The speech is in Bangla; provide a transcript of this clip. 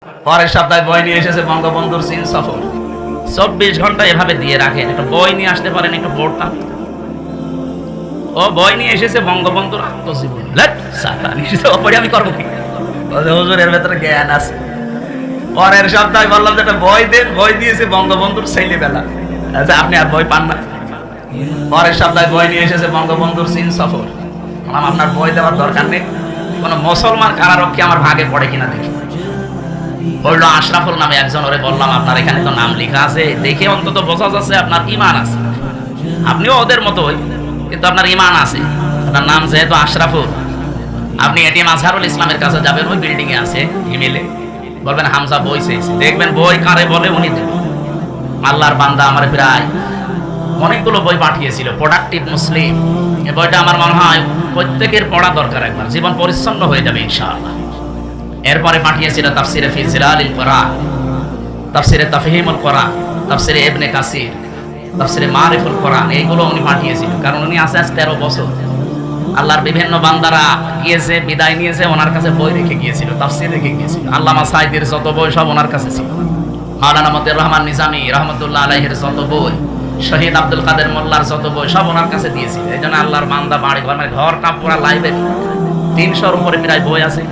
পরের সপ্তাহে বই নিয়ে এসেছে বঙ্গবন্ধুর চীন সফর। 24 ঘন্টা এভাবে দিয়ে রাখেন, একটা বই নিয়ে আসতে পারেন, একটু পড়তাম। ও বই নিয়ে এসেছে বঙ্গবন্ধুর আত্মজীবনী, আমি করবো কি? হুজুরের ভেতরে জ্ঞান আছে। পরের সপ্তাহে বললাম যে একটা বই দেন, বই দিয়েছে বঙ্গবন্ধুর ছেলেবেলা। আচ্ছা, আপনি আর বই পান না। পরের সপ্তাহে বই নিয়ে এসেছে বঙ্গবন্ধুর চীন সফর। আপনার বই দেওয়ার দরকার নেই, কোন মুসলমান কারারক্ষী আমার ভাগে পড়ে কিনা দেখি। বললো আশরাফুল নামে একজন, ওরে বললাম আপনার এখানে তো নাম লেখা আছে, দেখে অন্তত বোঝা যাচ্ছে আপনার ইমান আছে। আপনিও ওদের মতোই, কিন্তু আপনার ইমান আছে। আপনার নাম যেহেতু আশরাফুল, আপনি এটিএম আজহারুল ইসলামের কাছে যাবেন, ওই বিল্ডিং এ আছে, ইমেলে বলবেন হামজা বই চেয়েছে, দেখবেন বই কারে বলে উনি দেবেন। আল্লাহর বান্দা আমার প্রায় অনেকগুলো বই পাঠিয়েছিল, প্রোডাক্টিভ মুসলিম। এই বইটা আমার মনে হয় প্রত্যেকের পড়া দরকার, একবার জীবন পরিচ্ছন্ন হয়ে যাবে ইনশাআল্লাহ। এরপরে পাঠিয়েছিল তাফসিরে ফি জিলালিল কোরআন, তাফসিরে তাফহিমুল কোরআন, তাফসিরে ইবনে কাসির, তাফসিরে মারিফুল কোরআন। এইগুলো উনি পাঠিয়েছিল, কারণ উনি আছে 13 বছর। আল্লাহর বিভিন্ন বান্দারা গিয়েছে, বিদায় নিয়েছে, ওনার কাছে বই রেখে গিয়েছিল, তাফসির রেখে গিয়েছিল। আল্লামা সাঈদীর যত বই সব ওনার কাছে ছিল, মাওলানা মতিউর রহমান নিজামী রাহমাতুল্লাহ আলাইহির যত বই, শহীদ আব্দুল কাদের মোল্লার যত বই সব ওনার কাছে দিয়েছিল। এই জন্য আল্লাহর বান্দা বাড়ি ঘর, মানে ঘরটা পুরা লাইব্রেরি, 300-র উপরে প্রায় বই আছে।